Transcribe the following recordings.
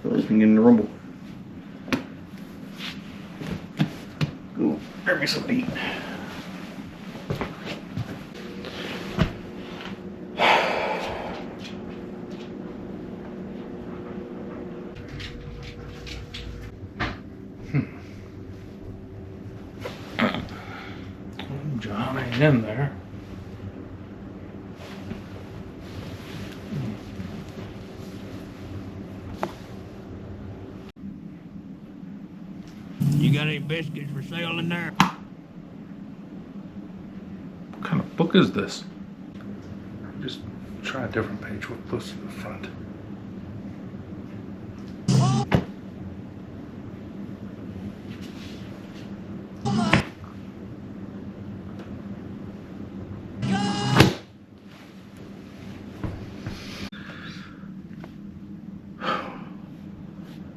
At least we can get in the rumble. Ooh, grab me some meat. John ain't in there. You got any biscuits for sale in there? What kind of book is this? Just try a different page. We're close to the front.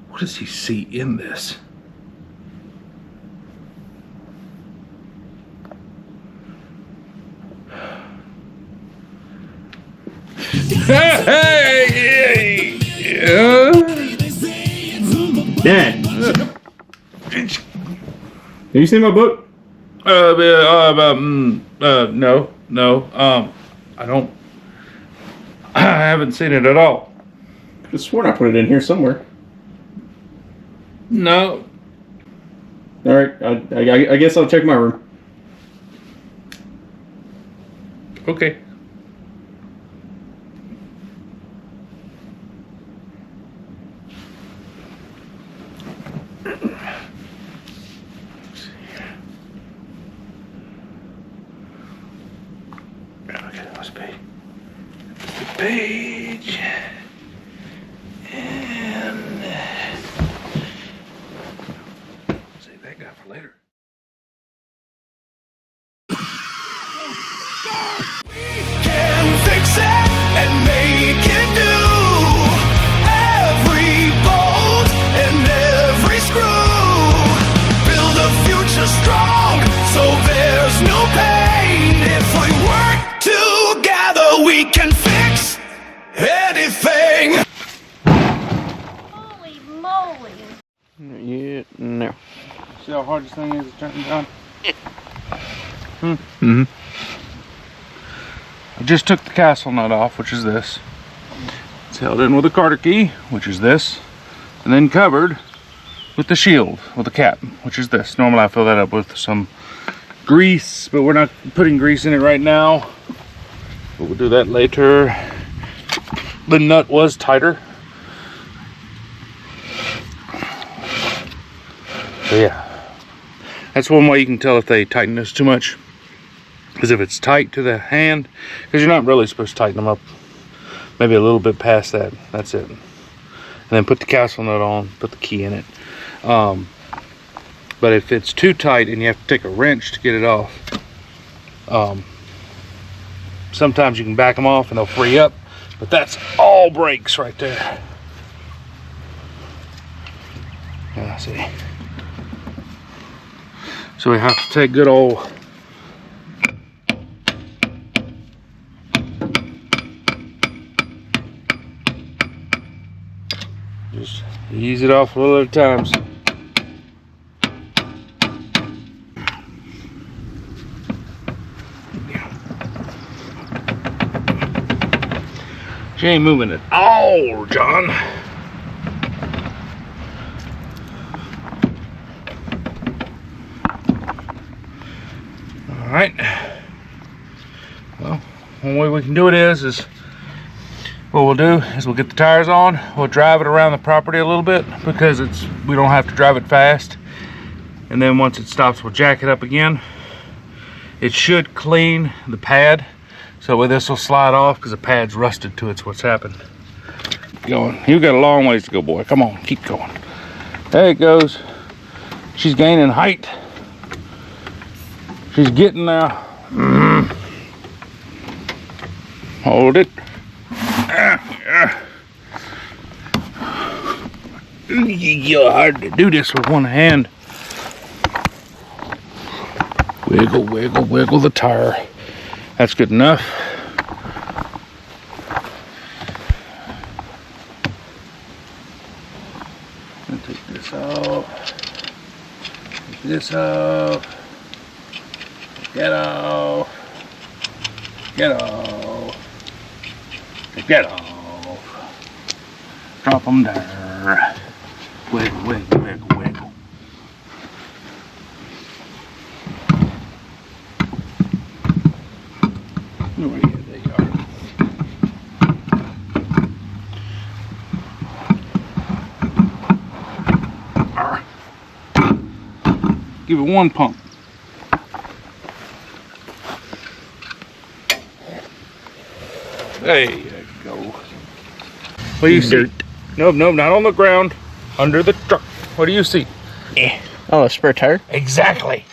What does he see in this? Hey! Dad, have you seen my book? No. I haven't seen it at all. I could have sworn I put it in here somewhere. No. All right, I guess I'll check my room. Okay. Okay, that must be the page. And save that guy for later. Can fix it and make it new. Every bolt and every screw. Build a future strong so there's no pain. If we work together, we can fix anything. Holy moly. Yeah, no. See how hard this thing is to turn down? I just took the castle nut off, which is this. It's held in with a Carter key, which is this, and then covered with the shield, with a cap, which is this. Normally I fill that up with some grease, but we're not putting grease in it right now. But we'll do that later. The nut was tighter. So yeah, that's one way you can tell if they tighten this too much. Because if it's tight to the hand, because you're not really supposed to tighten them up, maybe a little bit past that, that's it. And then put the castle nut on, put the key in it. But if it's too tight and you have to take a wrench to get it off, sometimes you can back them off and they'll free up, but that's all brakes right there. Yeah, see. So we have to take good old just ease it off a little at a time. She ain't moving at all, John. All right. Well, one way we can do it is what we'll do is we'll get the tires on. We'll drive it around the property a little bit because we don't have to drive it fast. And then once it stops, we'll jack it up again. It should clean the pad, so this will slide off because the pad's rusted to it's what's happened. Going. You've got a long ways to go, boy. Come on, keep going. There it goes. She's gaining height. She's getting there. Hold it. You're hard to do this with one hand. Wiggle, wiggle, wiggle the tire. That's good enough. And take this off. Take this off. Get off. Get off. Take that off. Drop them there. Wiggle, wiggle, wiggle, wiggle. Oh, yeah, there you are. Give it one pump. There you go. What do you see? No, not on the ground. Under the truck. What do you see? Oh, a spare tire? Exactly.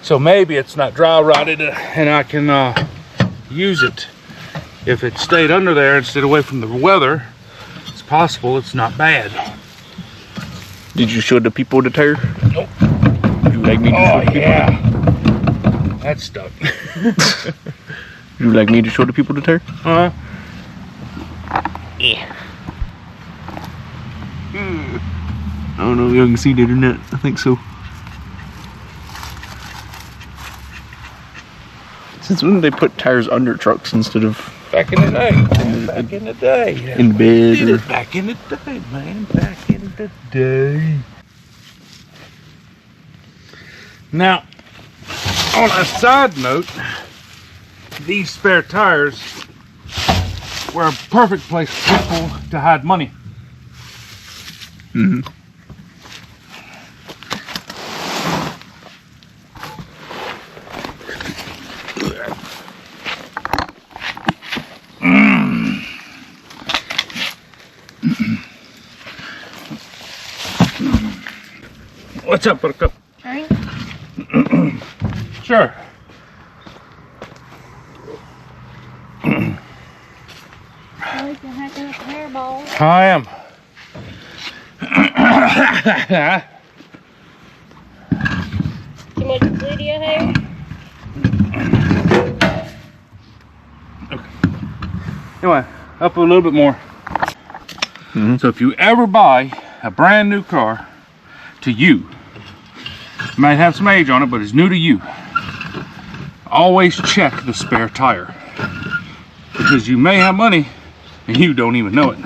So maybe it's not dry rotted and I can use it. If it stayed under there and stayed away from the weather, it's possible it's not bad. Did you show the people the tire? Nope. Would you like me to show the people? Yeah. That's stuck. Would you like me to show the people the tire? Yeah. I don't know if y'all can see that or not. I think so. Since when did they put tires under trucks instead of Back in the day. Back in the day. in bed? Did Or... it back in the day, man. Back in the day. Now, on a side note, these spare tires were a perfect place for people to hide money. Mm-hmm. What's up, Buttercup? Drink? Sure. Always been hacking up hairballs. I am. Too much video hair? Anyway, up a little bit more. So if you ever buy a brand new car to you, it might have some age on it, but it's new to you, always check the spare tire, because you may have money and you don't even know it.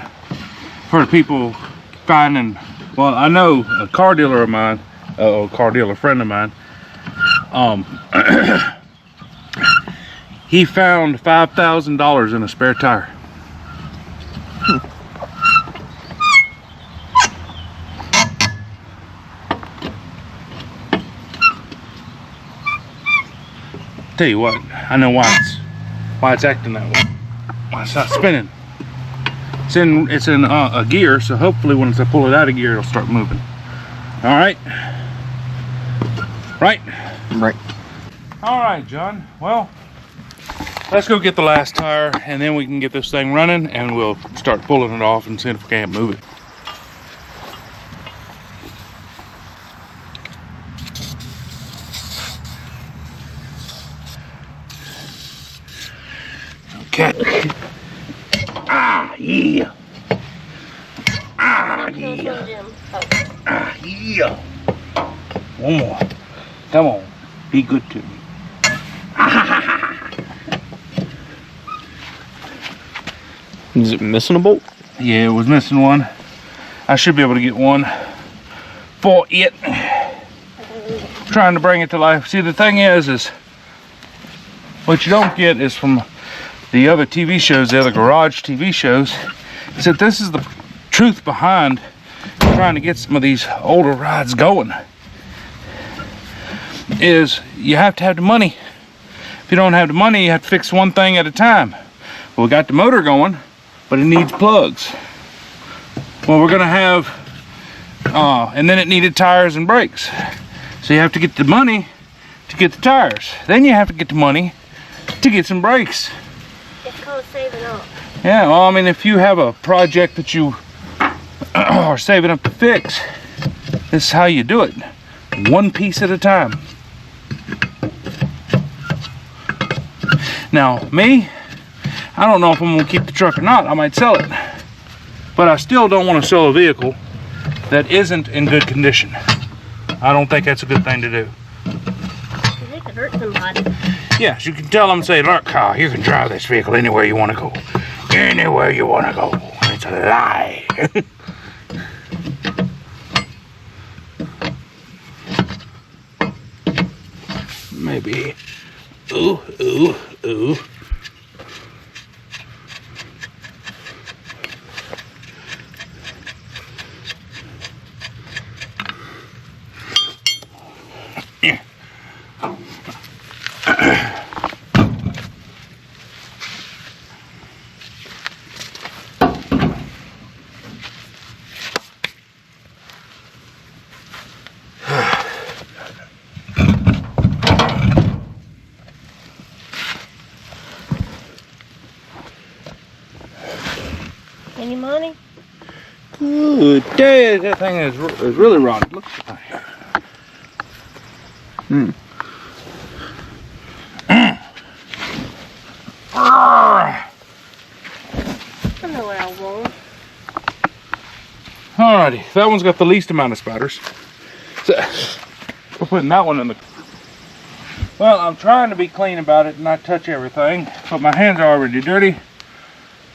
For the people finding, well, I know a car dealer of mine, a car dealer friend of mine, he found $5,000 in a spare tire. Tell you what, I know why it's acting that way. Why it's not spinning. It's in a gear, so hopefully once I pull it out of gear, it'll start moving. All right. Right. Right. All right, John. Well, let's go get the last tire, and then we can get this thing running, and we'll start pulling it off and see if we can't move it. Okay. Ah, yeah. Ah, yeah. Ah, yeah. One more. Come on. Be good to me. Is it missing a bolt? Yeah, it was missing one. I should be able to get one for it. Trying to bring it to life. See, the thing is what you don't get is from the other TV shows, the other garage TV shows, is that this is the truth behind trying to get some of these older rides going. Is you have to have the money. If you don't have the money, you have to fix one thing at a time. Well, we got the motor going, but it needs plugs. Well, we're gonna have, and then it needed tires and brakes. So you have to get the money to get the tires. Then you have to get the money to get some brakes. It's called saving up. Yeah, well, I mean, if you have a project that you are saving up to fix, this is how you do it. One piece at a time. Now, me, I don't know if I'm gonna keep the truck or not. I might sell it. But I still don't want to sell a vehicle that isn't in good condition. I don't think that's a good thing to do. It could hurt somebody. Yes, you can tell them, say, look, Kyle, you can drive this vehicle anywhere you want to go. Anywhere you want to go. It's a lie. Maybe. Ooh, ooh, ooh. Yeah. Any money? Good day. That thing is really rotten. Look at that. I know what I want. Alrighty, that one's got the least amount of spiders. So, we're putting that one in the... Well, I'm trying to be clean about it and not touch everything, but my hands are already dirty.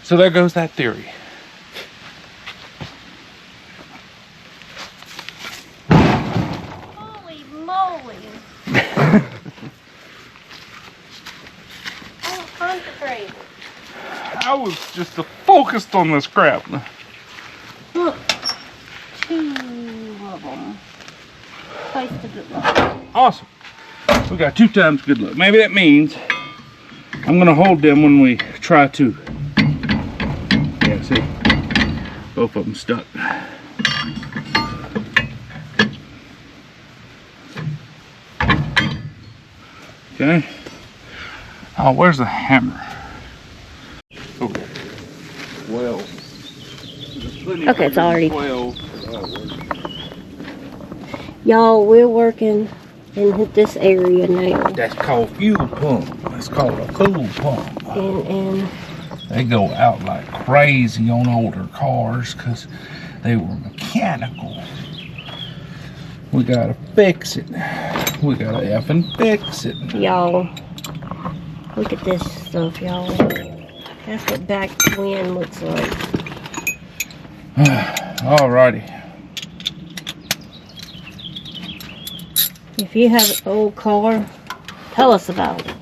So there goes that theory. Holy moly. I'm concentrating. I was just focused on this crap. Look. 2 of them. Twice the good luck. Awesome. We got 2 times good luck. Maybe that means I'm gonna hold them when we try to. Yeah, see? Both of them stuck. Okay. Oh, where's the hammer? Okay. Well. Okay, it's already- 12. Y'all, we're working in this area now. That's called fuel pump. That's called a cool pump. And They go out like crazy on older cars because they were mechanical. We gotta fix it. We gotta effing fix it. y'all, look at this stuff, y'all. That's what back wind looks like. Alrighty. If you have an old car, tell us about it.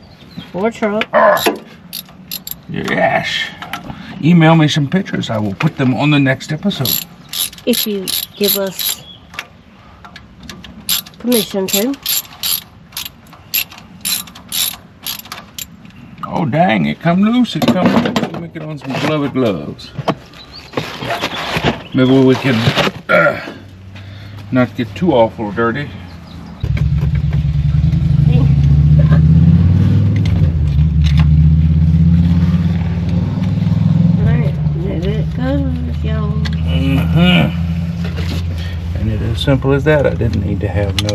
Or truck. Yes. Email me some pictures. I will put them on the next episode. If you give us permission to. Oh dang, it come loose. It come loose. Let me get on some gloved gloves. Maybe we can not get too awful dirty. Alright, there it goes, y'all. And it is simple as that. I didn't need to have no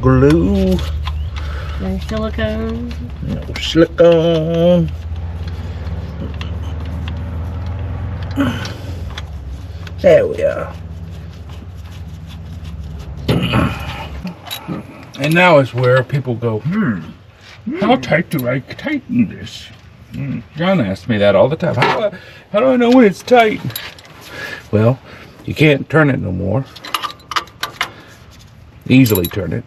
glue, No silicone. no silicone. There we are. And now is where people go, how tight do I tighten this? John asks me that all the time. How do I know when it's tight? Well, you can't turn it no more. Easily turn it.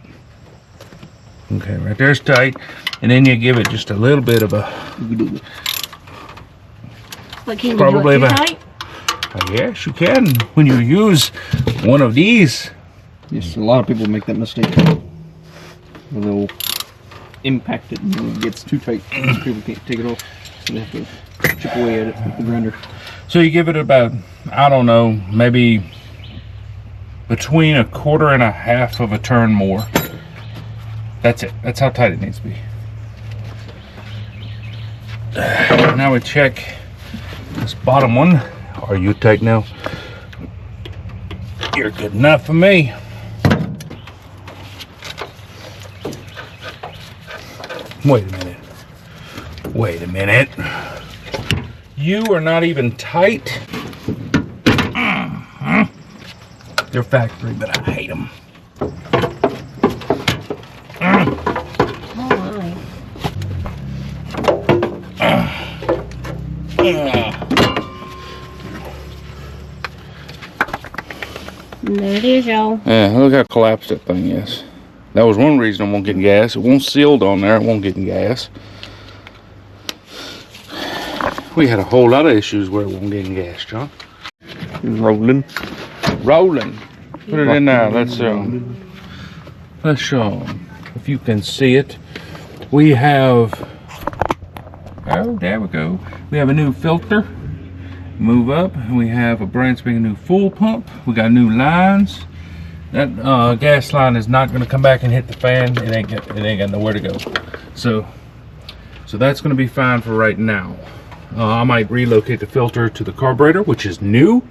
Okay, right there's tight. And then you give it just a little bit of a... But can you Probably do it too about- tight? Yes, you can. When you use one of these. Yes, a lot of people make that mistake. They'll impact it and it gets too tight. People can't take it off, so they have to chip away at it with the grinder. So you give it about, I don't know, maybe between 1/4 and 1/2 of a turn more. That's it. That's how tight it needs to be. Now we check this bottom one. Are you tight now? You're good enough for me. Wait a minute. Wait a minute. You are not even tight. They're factory, but I hate them. There it is, y'all. Yeah, look how collapsed that thing is. That was one reason I won't get gas. It won't sealed on there. It won't get gas. We had a whole lot of issues where it won't get gas, John. Rolling. Rolling. Put it in there. Let's show if you can see it. We have. Oh, there we go. We have a new filter. Move up, and we have a brand spanking new fuel pump. We got new lines. That gas line is not going to come back and hit the fan. It ain't got nowhere to go. So that's going to be fine for right now. I might relocate the filter to the carburetor, which is new.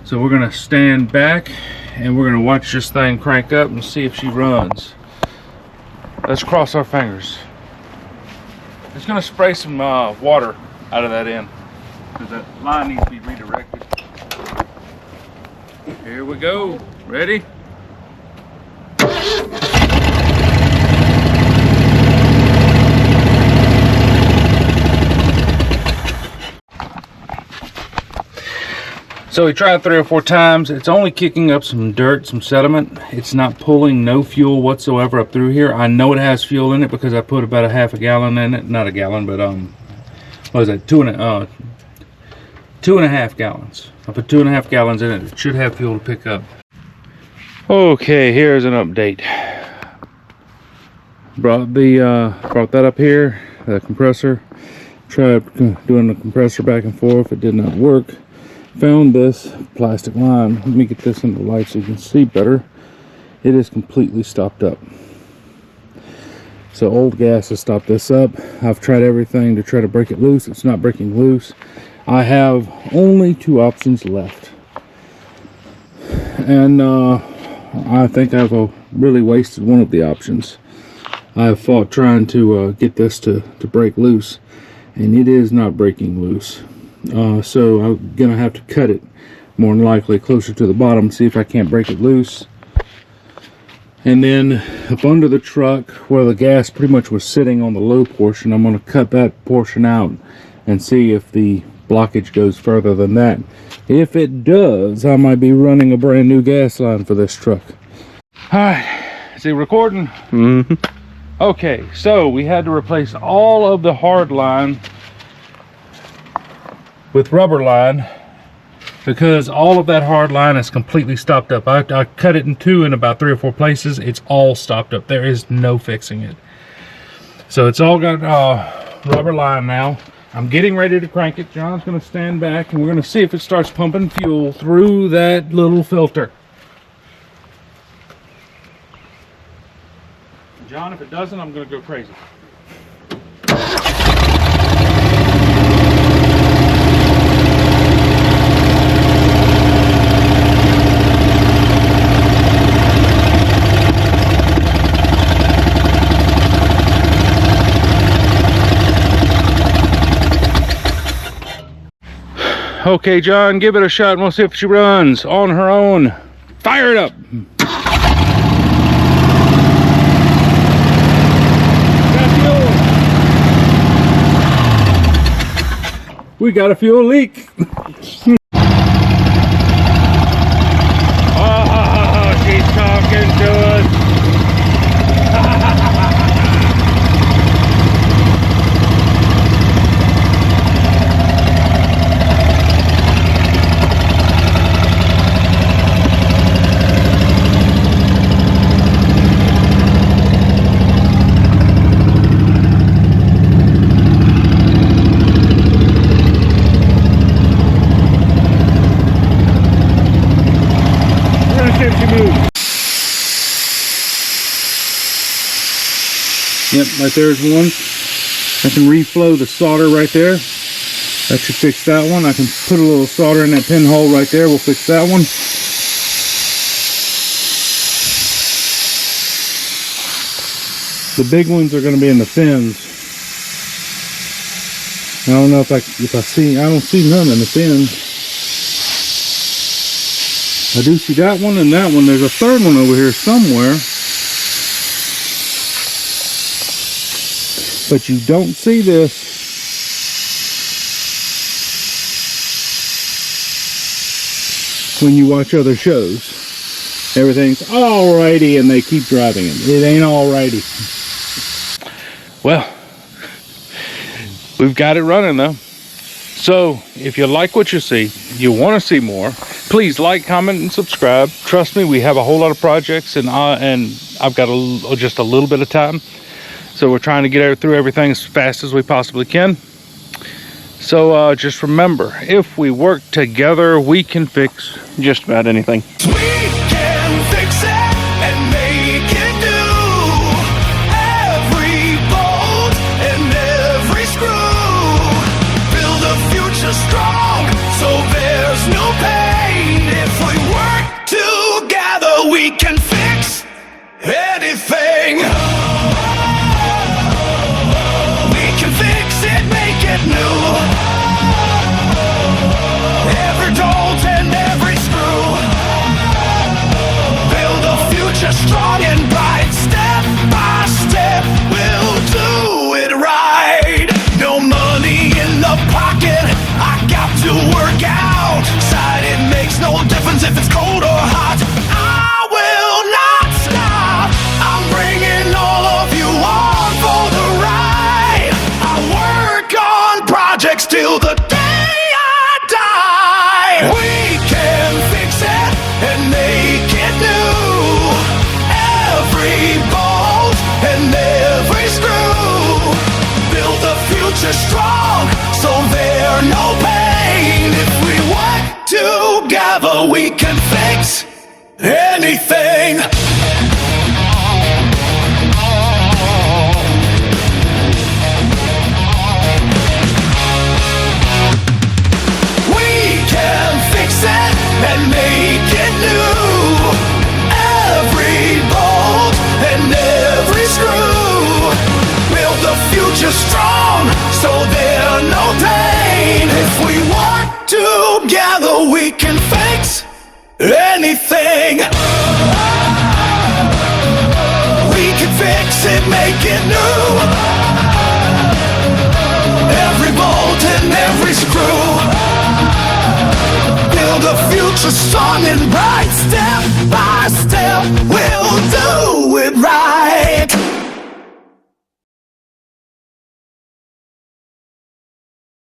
So we're going to stand back and we're going to watch this thing crank up and see if she runs. Let's cross our fingers. It's going to spray some water out of that end because that line needs to be redirected. Here we go. Ready? So we tried 3 or 4 times. It's only kicking up some dirt, some sediment. It's not pulling no fuel whatsoever up through here. I know it has fuel in it because I put about a half a gallon in it. Not a gallon, but what is that? 2.5 gallons. I put 2.5 gallons in it. It should have fuel to pick up. Okay, here's an update. Brought that up here, the compressor. Tried doing the compressor back and forth. It did not work. Found this plastic line. Let me get this in the light so you can see better. It is completely stopped up. So old gas has stopped this up. I've tried everything to try to break it loose. It's not breaking loose. I have only 2 options left. And I think I've really wasted one of the options. I've fought trying to get this to break loose, and it is not breaking loose. So I'm gonna have to cut it more than likely closer to the bottom, see if I can't break it loose. And then up under the truck where the gas pretty much was sitting on the low portion, I'm gonna cut that portion out and see if the blockage goes further than that. If it does, I might be running a brand new gas line for this truck. All right, is it recording? Mm-hmm. Okay, so we had to replace all of the hard line with rubber line because all of that hard line is completely stopped up. I cut it in 2 in about 3 or 4 places. It's all stopped up. There is no fixing it. So it's all got rubber line now. I'm getting ready to crank it. John's going to stand back and we're going to see if it starts pumping fuel through that little filter. John, if it doesn't, I'm going to go crazy. Okay, John, give it a shot and we'll see if she runs on her own. Fire it up. We got a fuel leak. Oh, she's talking to us. Yep, right there's one. I can reflow the solder right there. That should fix that one. I can put a little solder in that pinhole right there. We'll fix that one. The big ones are going to be in the fins. I don't know if I see. I don't see none in the fins. I do see that one and that one. There's a third one over here somewhere. But you don't see this. When you watch other shows. Everything's alrighty and they keep driving it. It ain't alrighty. Well, we've got it running though. So if you like what you see, you want to see more, please like, comment, and subscribe. Trust me, we have a whole lot of projects, and I've got just a little bit of time. So we're trying to get through everything as fast as we possibly can. So just remember, if we work together, we can fix Just about anything. We can fix it and make it new. Every bolt and every screw. Build a future strong so there's no pain. If we work together, we can fix anything. We can fix it, make it new. Every bolt and every screw. Build a future strong and bright. Step by step, we'll do it right. No money in the pocket, I got to work out. Side, it makes no difference if it's cold or hot. I will not stop. I'm bringing all of you on for the ride. I work on projects till the day I die. We can fix it and make it new. Every bolt and every screw. Build the future strong so there's no pain. If we work together, we can fix anything. We can fix it and make it new. Every bolt and every screw. Build the future strong so there's no pain. If we work together, we can fix anything. We can fix it, make it new. Every bolt and every screw. Build a future strong and bright. Step by step, we'll do